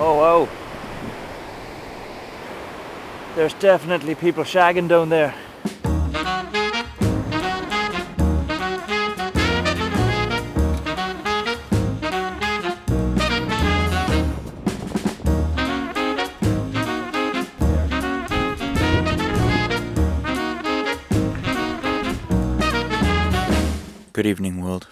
Oh wow. There's definitely people shagging down there. Good evening, world.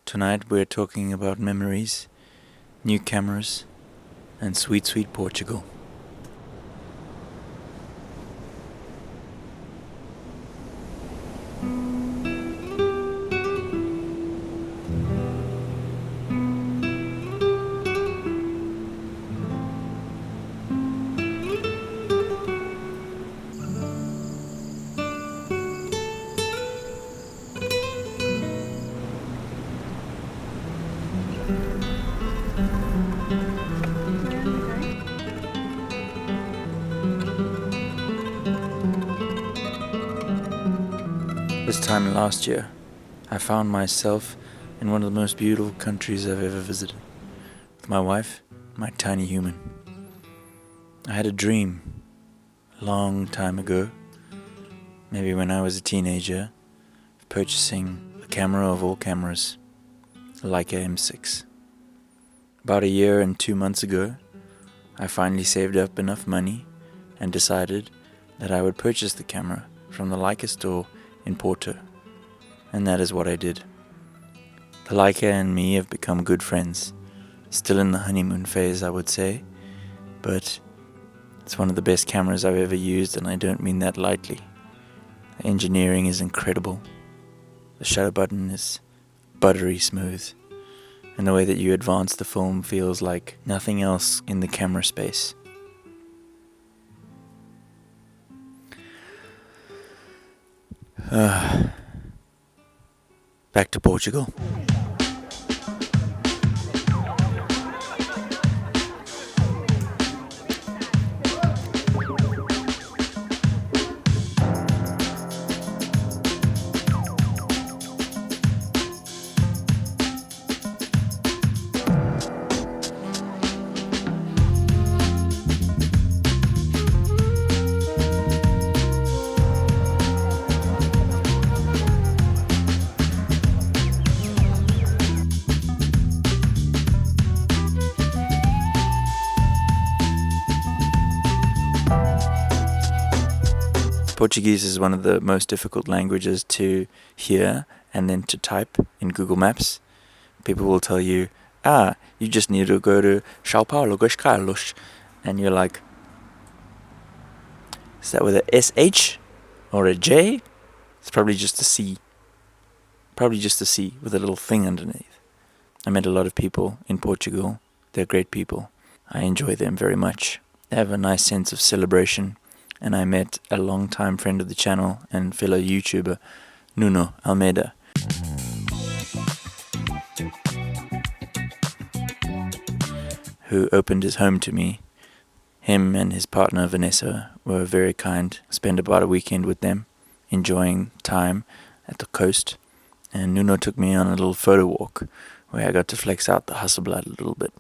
Tonight we're talking about memories, new cameras, and sweet, sweet Portugal. This time last year, I found myself in one of the most beautiful countries I've ever visited, with my wife, my tiny human. I had a dream a long time ago, maybe when I was a teenager, of purchasing the camera of all cameras, the Leica M6. About a year and 2 months ago, I finally saved up enough money and decided that I would purchase the camera from the Leica store in Porto, and that is what I did. The Leica and me have become good friends, still in the honeymoon phase I would say, but it's one of the best cameras I've ever used, and I don't mean that lightly. The engineering is incredible, the shutter button is buttery smooth, and the way that you advance the film feels like nothing else in the camera space. Back to Portugal. Portuguese is one of the most difficult languages to hear and then to type in Google Maps. People will tell you, you just need to go to São Paulo, Carlos. And you're like, is that with a SH or a J? It's probably just a C. Probably just a C with a little thing underneath. I met a lot of people in Portugal. They're great people. I enjoy them very much. They have a nice sense of celebration. And I met a long-time friend of the channel and fellow YouTuber, Nuno Almeida. Who opened his home to me. Him and his partner Vanessa were very kind. Spent about a weekend with them, enjoying time at the coast. And Nuno took me on a little photo walk where I got to flex out the Hasselblad a little bit.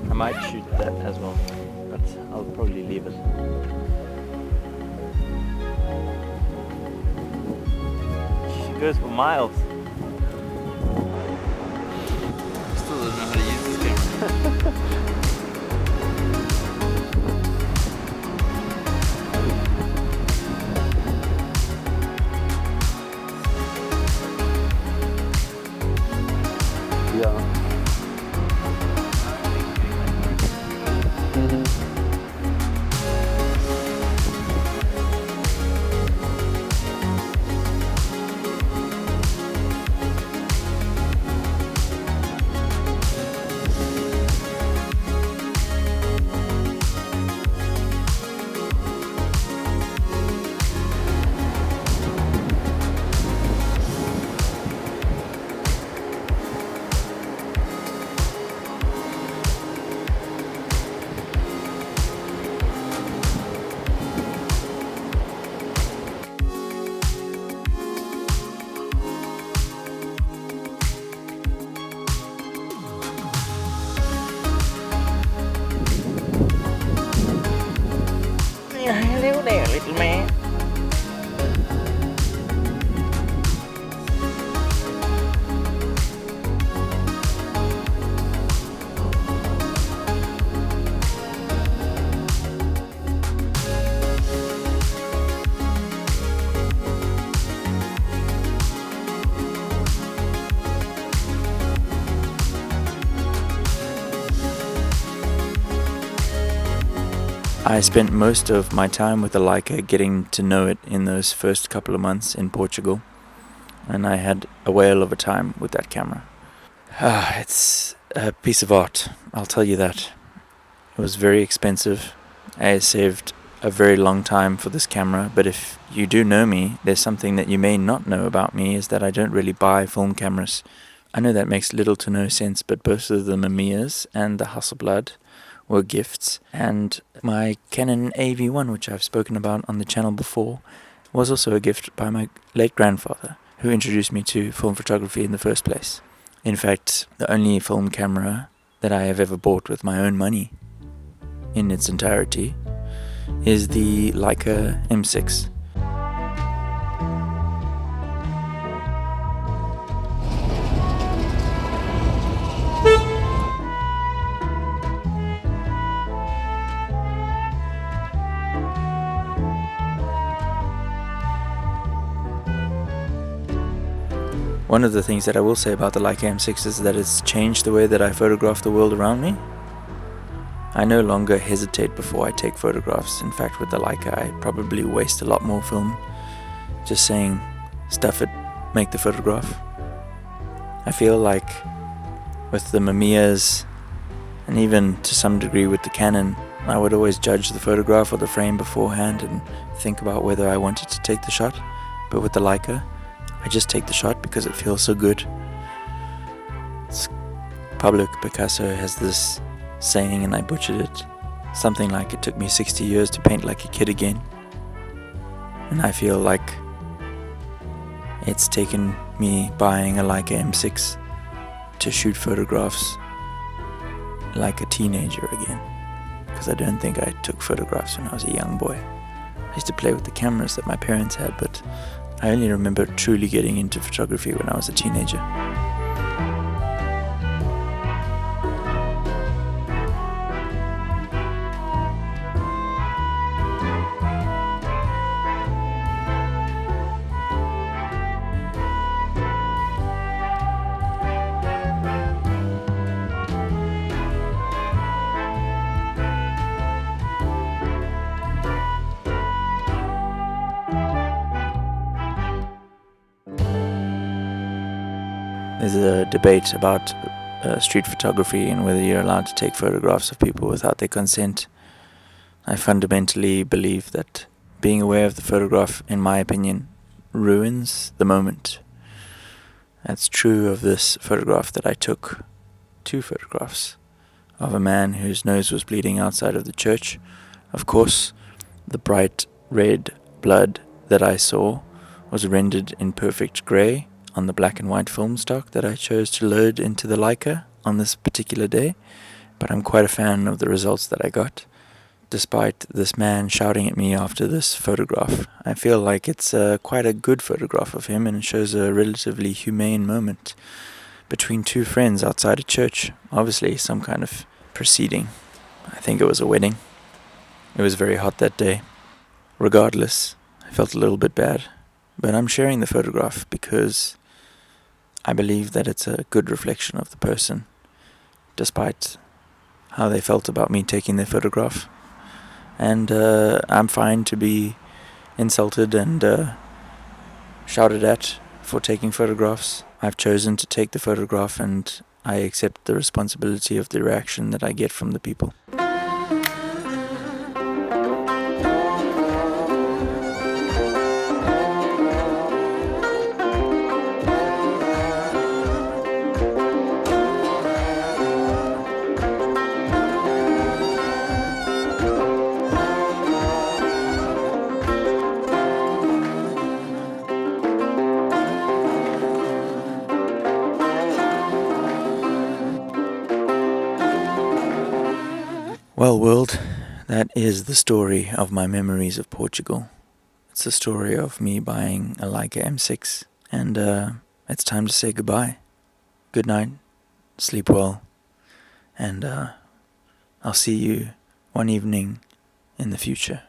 I might shoot that as well, but I'll probably leave it. She goes for miles. Still don't know how to use this camera. Yeah. I spent most of my time with the Leica getting to know it in those first couple of months in Portugal, and I had a whale of a time with that camera. It's a piece of art, I'll tell you that. It was very expensive. I saved a very long time for this camera, but if you do know me, there's something that you may not know about me, is that I don't really buy film cameras. I know that makes little to no sense, but both of the Mamiya's and the Hasselblad were gifts, and my Canon AV1, which I've spoken about on the channel before, was also a gift by my late grandfather, who introduced me to film photography in the first place. In fact, the only film camera that I have ever bought with my own money in its entirety is the Leica M6. One of the things that I will say about the Leica M6 is that it's changed the way that I photograph the world around me. I no longer hesitate before I take photographs. In fact, with the Leica, I probably waste a lot more film just saying, stuff it, make the photograph. I feel like with the Mamiya's, and even to some degree with the Canon, I would always judge the photograph or the frame beforehand and think about whether I wanted to take the shot. But with the Leica, I just take the shot because it feels so good. Pablo Picasso has this saying, and I butchered it, something like, it took me 60 years to paint like a kid again. And I feel like it's taken me buying a Leica M6 to shoot photographs like a teenager again, because I don't think I took photographs when I was a young boy. I used to play with the cameras that my parents had, but I only remember truly getting into photography when I was a teenager. There's a debate about street photography and whether you're allowed to take photographs of people without their consent. I fundamentally believe that being aware of the photograph, in my opinion, ruins the moment. That's true of this photograph that I took. 2 photographs of a man whose nose was bleeding outside of the church. Of course, the bright red blood that I saw was rendered in perfect grey on the black and white film stock that I chose to load into the Leica on this particular day, but I'm quite a fan of the results that I got, despite this man shouting at me after this photograph. I feel like it's quite a good photograph of him, and it shows a relatively humane moment between 2 friends outside a church, obviously some kind of proceeding. I think it was a wedding. It was very hot that day. Regardless, I felt a little bit bad, but I'm sharing the photograph because I believe that it's a good reflection of the person, despite how they felt about me taking their photograph. And I'm fine to be insulted and shouted at for taking photographs. I've chosen to take the photograph, and I accept the responsibility of the reaction that I get from the people. Well, world, that is the story of my memories of Portugal. It's the story of me buying a Leica M6, and it's time to say goodbye. Good night, sleep well, and I'll see you one evening in the future.